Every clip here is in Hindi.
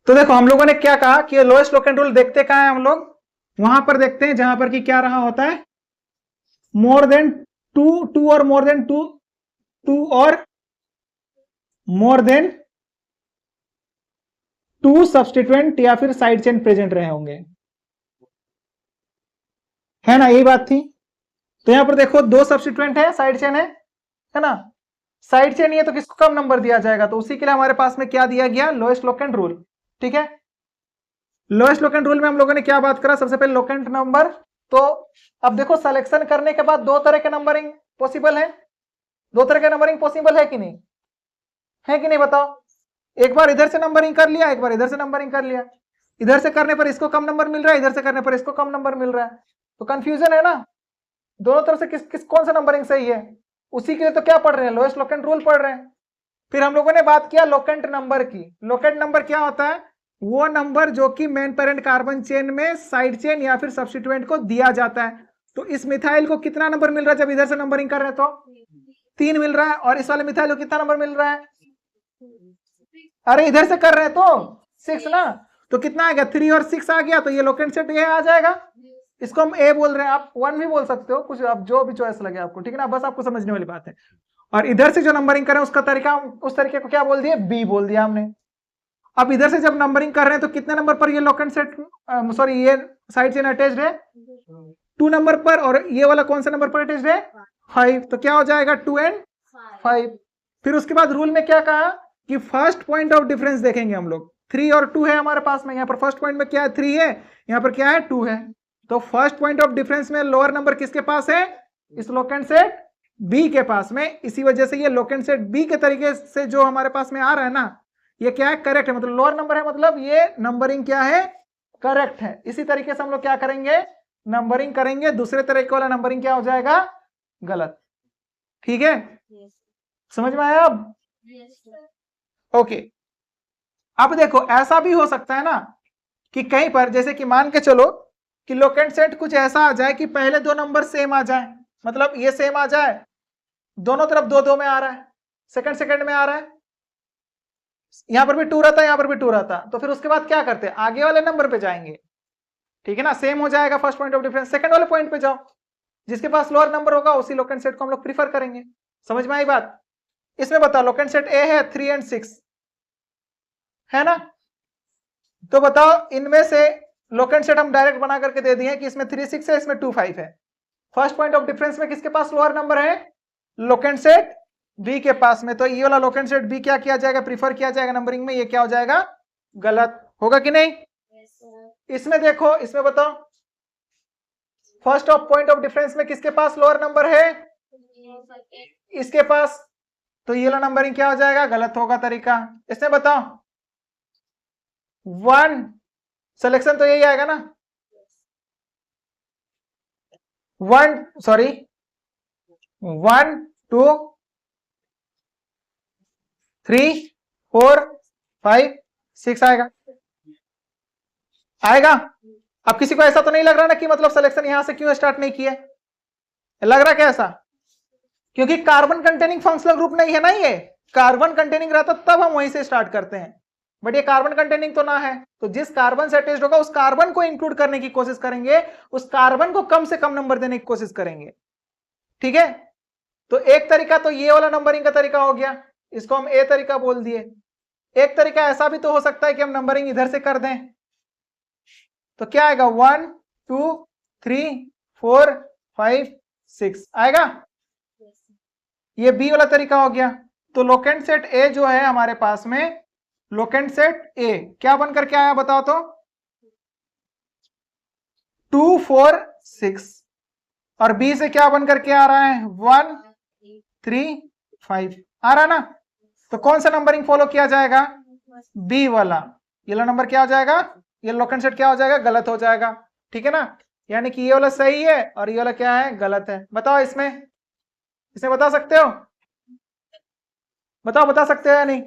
तो देखो हम लोगों ने क्या कहा कि लोएस्ट लोकेंट रूल देखते कहां है हम लोग, वहां पर देखते हैं जहां पर कि क्या रहा होता है, मोर देन टू, टू और मोर देन टू, टू और मोर देन टू सब्स्टिट्यूएंट या फिर साइड चेन प्रेजेंट रहे होंगे, है ना, यही बात थी। तो यहां पर देखो दो सब्स्टिट्यूएंट है, साइड चेन है ना, साइड चेन ये तो किसको कम नंबर दिया जाएगा, तो उसी के लिए हमारे पास में क्या दिया गया, लोएस्ट लोकेंट रूल। ठीक है, लोएस्ट लोकेंट रूल में हम लोगों ने क्या बात करा, सबसे पहले लोकेंट नंबर। तो अब देखो सिलेक्शन करने के बाद दो तरह के नंबरिंग पॉसिबल है, दो तरह के नंबरिंग पॉसिबल है कि नहीं, है कि नहीं बताओ। एक बार इधर से नंबरिंग कर लिया, एक बार इधर से नंबरिंग कर लिया, इधर से करने पर इसको कम नंबर मिल रहा है, इधर से करने पर इसको कम नंबर मिल रहा है, तो कंफ्यूजन है ना, दोनों तरफ से किस कौन सा नंबरिंग सही है। उसी के लिए तो क्या पढ़ रहे हैं, लोएस्ट लोकेंट रूल पढ़ रहे हैं। फिर हम लोगों ने बात किया लोकेंट नंबर की। लोकेंट नंबर क्या होता है, वो नंबर जो कि मेन पेरेंट कार्बन चेन में साइड चेन या फिर सब्स्टिट्यूएंट को दिया जाता है। तो इस मिथाइल को कितना नंबर मिल रहा है जब इधर से नंबरिंग कर रहे हैं, तो 3 मिल रहा है, और इस वाले मिथाइल को कितना नंबर मिल रहा है, अरे इधर से कर रहे हैं तो 6 ना, तो कितना आ गया, 3 और 6 आ गया, तो ये लोकेंट सेट ये आ जाएगा। इसको हम ए बोल रहे हैं, आप 1 भी बोल सकते हो, कुछ आप जो भी चॉइस लगे आपको, ठीक है ना, बस आपको समझने वाली बात है। और इधर से जो नंबरिंग करें उसका तरीका, उस तरीके को क्या बोल दिया, बी बोल दिया हमने। अब इधर से जब नंबरिंग कर रहे हैं तो कितने नंबर पर ये लोकेंट सेट, सॉरी ये साइड चेन अटैच्ड है, 2 नंबर पर, और ये वाला कौन सा नंबर पर अटैच्ड है, 5, तो क्या हो जाएगा 2 and 5। फिर उसके बाद रूल में क्या कहा कि फर्स्ट पॉइंट ऑफ डिफरेंस देखेंगे हम लोग, 3 और 2 है हमारे पास में, यहाँ पर फर्स्ट पॉइंट में क्या है 3 है, यहाँ पर क्या है 2 है, तो फर्स्ट पॉइंट ऑफ डिफरेंस में लोअर नंबर किसके पास है, इस लोकेंट सेट बी के पास में। इसी वजह से ये लोकेंट सेट बी के तरीके से जो हमारे पास में आ रहा है ना, ये क्या है, करेक्ट है, मतलब लोअर नंबर है, मतलब ये नंबरिंग क्या है, करेक्ट है। इसी तरीके से हम लोग क्या करेंगे, नंबरिंग करेंगे, दूसरे तरीके वाला नंबरिंग क्या हो जाएगा, गलत। ठीक है, समझ में आया अब, ओके। अब देखो ऐसा भी हो सकता है ना कि कहीं पर जैसे कि मान के चलो कि लोकेंट सेट कुछ ऐसा आ जाए कि पहले 2 नंबर सेम आ जाए, मतलब ये सेम आ जाए, दोनों तरफ 2-2 में आ रहा है, सेकंड सेकंड में आ रहा है, यहां पर भी 2 रहता है, यहां पर भी 2 रहता, तो फिर उसके बाद क्या करते हैं, आगे वाले नंबर पे जाएंगे, ठीक है ना, सेम हो जाएगा first point of difference, second वाले पॉइंट पे जाओ, जिसके पास लोअर नंबर होगा उसी लोकेंट सेट को हम लोग प्रीफर करेंगे। समझ में आई बात। इसमें बताओ लोकेंट सेट ए है 3 and 6 है ना, तो बताओ इनमें से लोकेंट सेट हम डायरेक्ट बना करके दे दिए कि इसमें 3 6 है, इसमें 2 5 है। फर्स्ट पॉइंट ऑफ डिफरेंस में किसके पास लोअर नंबर है, लोकेंट सेट बी के पास में, तो ये वाला लोकेंट सेट बी क्या किया जाएगा, प्रीफर किया जाएगा नंबरिंग में, ये क्या हो जाएगा, गलत होगा कि नहीं। इसमें देखो, इसमें बताओ first of point of difference में किसके पास लोअर नंबर है, इसके पास, तो ये वाला नंबरिंग क्या हो जाएगा, गलत होगा तरीका। इसमें बताओ 1 सिलेक्शन तो यही आएगा ना, 1 सॉरी 1 2 3 4 5 6 आएगा, आएगा। अब किसी को ऐसा तो नहीं लग रहा ना कि मतलब सिलेक्शन यहां से क्यों स्टार्ट नहीं किया, लग रहा क्या ऐसा, क्योंकि कार्बन कंटेनिंग फंक्शनल ग्रुप नहीं है ना, ये कार्बन कंटेनिंग रहता तब हम वहीं से स्टार्ट करते हैं, बट ये कार्बन कंटेनिंग तो ना है, तो जिस कार्बन से अटैच्ड होगा उस कार्बन को इंक्लूड करने की कोशिश करेंगे, उस कार्बन को कम से कम नंबर देने की कोशिश करेंगे। ठीक है, तो एक तरीका तो ये वाला नंबरिंग का तरीका हो गया, इसको हम ए तरीका बोल दिए। एक तरीका ऐसा भी तो हो सकता है कि हम नंबरिंग इधर से कर दें, तो क्या आएगा 1 2 3 4 5 6 आएगा, ये बी वाला तरीका हो गया। तो लोकेंट सेट ए जो है हमारे पास में, लोकेंट सेट ए क्या बनकर के आया बताओ तो, 2 4 6, और बी से क्या बनकर के आ रहा है 1 3 5 आ रहा ना, तो कौन सा नंबरिंग फॉलो किया जाएगा, बी वाला, ये वाला नंबर क्या हो जाएगा, ये लोकेंट सेट क्या हो जाएगा, गलत हो जाएगा। ठीक है ना, यानी कि ये वाला सही है और ये वाला क्या है, गलत है। बताओ इसमें बता सकते हो, बताओ बता सकते हो या नहीं।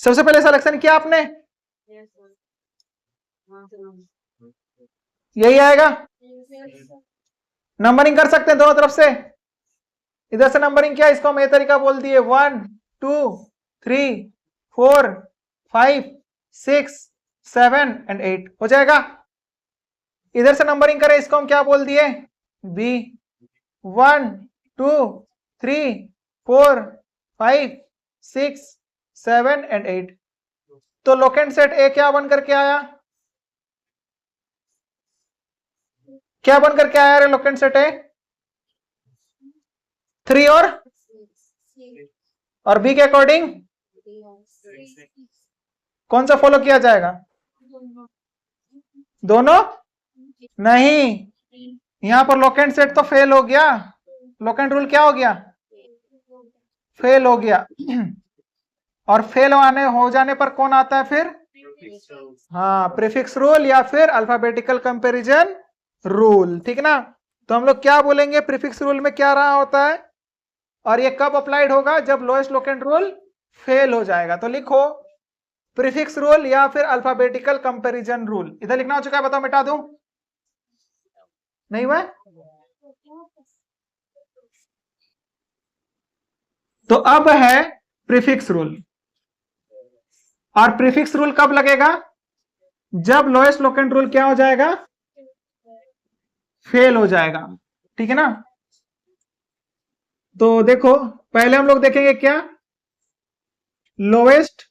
सबसे पहले सिलेक्शन किया आपने, यही आएगा, नंबरिंग कर सकते हैं दोनों तरफ से, इधर से नंबरिंग किया, इसको हम ए तरीका बोल दिए, 1 2 3 4 5 6 7 एंड 8 हो जाएगा। इधर से नंबरिंग करें, इसको हम क्या बोल दिए, बी। 1 2 3 4 5 6 7 एंड 8। तो लोकेंट सेट ए क्या बन करके आया, क्या बन करके आया रे लोकेंट सेट ए, 3 और बी के अकॉर्डिंग कौन सा फॉलो किया जाएगा, दोनों नहीं, यहां पर लोकेंट सेट तो फेल हो गया, लोकेंट रूल क्या हो गया, फेल हो गया। और फेल हो जाने पर कौन आता है फिर, हाँ प्रीफिक्स रूल या फिर अल्फाबेटिकल कंपैरिजन रूल, ठीक ना। तो हम लोग क्या बोलेंगे, प्रीफिक्स रूल में क्या रहा होता है, और ये कब अप्लाइड होगा, जब लोएस्ट लोकेंट रूल फेल हो जाएगा। तो लिखो प्रीफिक्स रूल या फिर अल्फाबेटिकल कंपैरिजन रूल। इधर लिखना हो चुका है, बताओ मिटा दूं, नहीं हुआ। तो अब है प्रीफिक्स रूल, और प्रीफिक्स रूल कब लगेगा, जब लोएस्ट लोकेंट रूल क्या हो जाएगा, फेल हो जाएगा, ठीक है ना। तो देखो पहले हम लोग देखेंगे क्या, लोएस्ट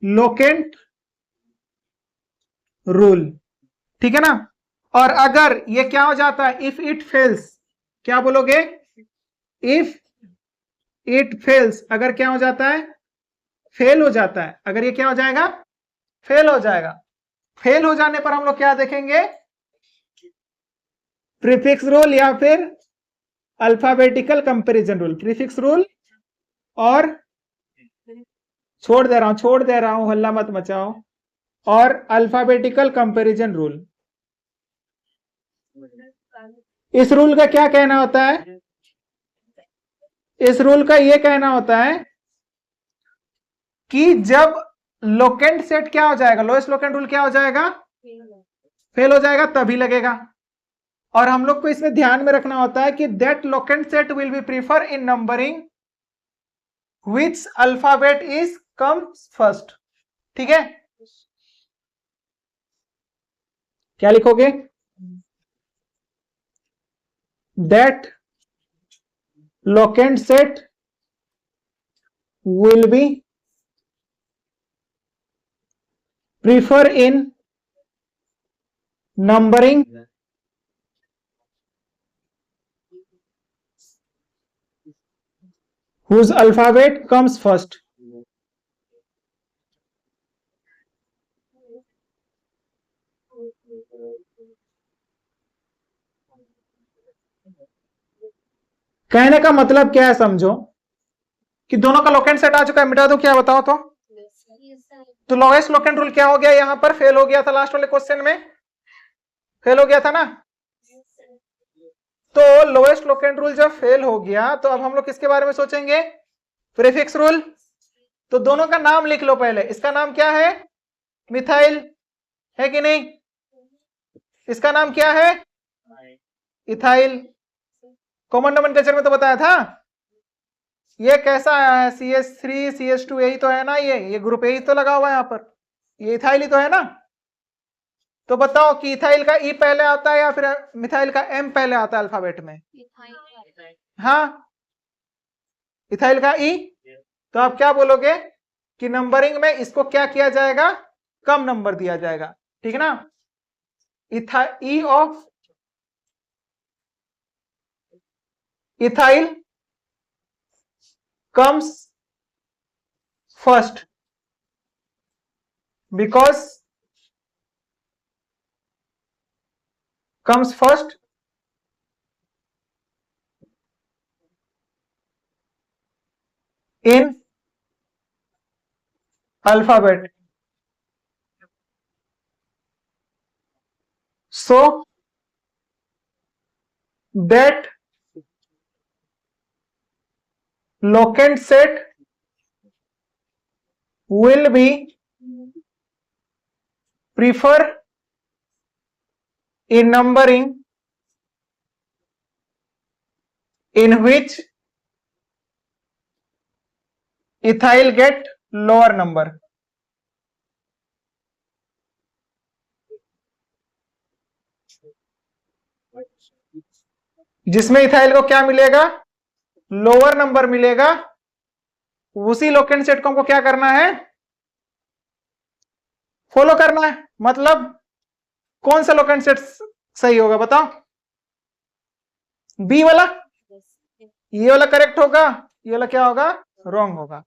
लोकेंट रूल, ठीक है ना। और अगर ये क्या हो जाता है, इफ इट फेल्स, क्या बोलोगे, इफ इट फेल्स, अगर क्या हो जाता है, फेल हो जाता है, अगर ये क्या हो जाएगा, फेल हो जाएगा। फेल हो जाने पर हम लोग क्या देखेंगे, प्रीफिक्स रूल या फिर alphabetical comparison rule. Prefix rule और छोड़ दे रहा हूं हल्ला मत मचाओ, और अल्फाबेटिकल कंपैरिजन रूल। इस रूल का क्या कहना होता है, इस रूल का यह कहना होता है कि जब लोकेंट सेट क्या हो जाएगा, लोएस्ट लोकेंट रूल क्या हो जाएगा, फेल हो जाएगा, तभी लगेगा। और हम लोग को इसमें ध्यान में रखना होता है कि that locant set will be prefer in numbering which alphabet is comes first, ठीक है। क्या लिखोगे, that locant set will be prefer in numbering whose alphabet comes first। कहने का मतलब क्या है, समझो कि दोनों का लोकेंट सेट आ चुका है, मिटा दो क्या, बताओ तो लोएस्ट लोकेंट रूल क्या हो गया, यहां पर फेल हो गया था, लास्ट वाले क्वेश्चन में फेल हो गया था ना। तो लोएस्ट लोकेंट रूल जब फेल हो गया, तो अब हम लोग किसके बारे में सोचेंगे, प्रीफिक्स रूल। तो दोनों का नाम लिख लो पहले, इसका नाम क्या है, मिथाइल, है कि नहीं, इसका नाम क्या है, इथाइल। कॉमन नोमेनक्लेचर में तो बताया था। ये कैसा आया है, CH3 CH2 यही तो है ना, ये ग्रुप यही तो लगा हुआ है यहाँ पर, ये इथाइल ही तो है ना। तो बताओ कि इथाइल का ई पहले आता है या फिर मिथाइल का एम पहले आता है अल्फाबेट में, हाँ इथाइल का ई। तो आप क्या बोलोगे कि नंबरिंग में इसको क्या किया जाएगा, कम नंबर दिया जाएगा, ठीक है ना। ई of ethyl comes first because comes first in alphabet, so that locant set will be prefer in numbering in which ethyl get lower number। जिसमें इथाइल को क्या मिलेगा, लोअर नंबर मिलेगा, उसी लोकेंट सेट को हमको क्या करना है, फॉलो करना है। मतलब कौन सा लोकेंट सेट सही होगा बताओ, बी वाला, ये वाला करेक्ट होगा, ये वाला क्या होगा, रॉन्ग होगा।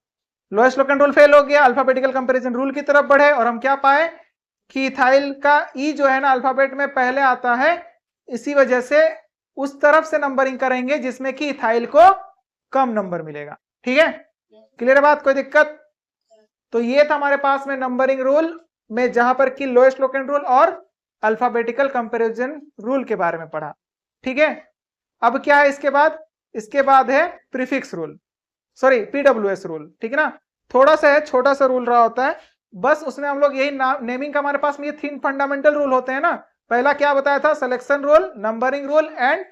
लोएस्ट लोकेंट रूल फेल हो गया, अल्फाबेटिकल कंपैरिजन रूल की तरफ बढ़े और हम क्या पाए कि इथाइल का ई जो है ना अल्फाबेट में पहले आता है, इसी वजह से उस तरफ से नंबरिंग करेंगे जिसमें कि इथाइल को कम नंबर मिलेगा। ठीक है, क्लियर है बात, कोई दिक्कत? तो ये था हमारे पास में नंबरिंग रूल में, जहां पर कि लोएस्ट लोकेंट रूल और अल्फाबेटिकल कंपैरिजन रूल के बारे में पढ़ा। ठीक है, अब क्या है इसके बाद, इसके बाद है prefix rule, sorry PWS rule. ठीक है ना, थोड़ा सा है, छोटा सा रूल रहा होता है, बस उसमें हम लोग यही नेमिंग का हमारे पास में ये 3 फंडामेंटल रूल होते हैं ना। पहला क्या बताया था, selection rule, numbering rule and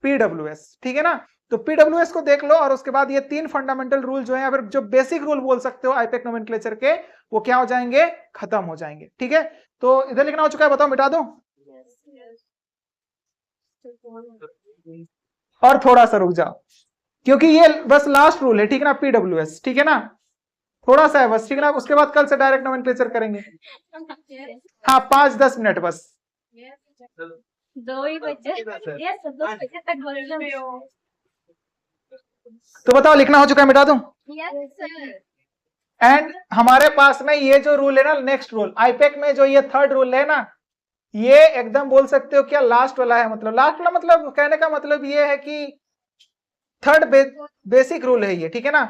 PWS. ठीक है ना, तो पीडब्ल्यूएस को देख लो और उसके बाद ये 3 फंडामेंटल रूल जो है, या फिर जो बेसिक रूल बोल सकते हो आईपैक नोमेनक्लेचर के, वो क्या हो जाएंगे, खत्म हो जाएंगे। ठीक है, तो इधर लिखना हो चुका है, बताओ मिटा दूं? और थोड़ा सा रुक जाओ, क्योंकि ये बस लास्ट रूल है। ठीक है ना, पीडब्ल्यूएस, ठीक है ना, थोड़ा सा है बस। ठीक है ना, उसके बाद कल से डायरेक्ट नोमेनक्लेचर करेंगे। हाँ 5-10 मिनट बस। 2 ही बजे, ये सब 2 बजे तक बोल रहे हो। तो बताओ लिखना हो चुका है, मिटा दूं? Yes sir. एंड हमारे पास में ये जो रूल है ना, नेक्स्ट रूल आईपैक में जो ये 3rd रूल है ना, ये एकदम बोल सकते हो क्या लास्ट वाला है। मतलब लास्ट वाला मतलब कहने का मतलब ये है कि 3rd बेसिक रूल है ये। ठीक है ना,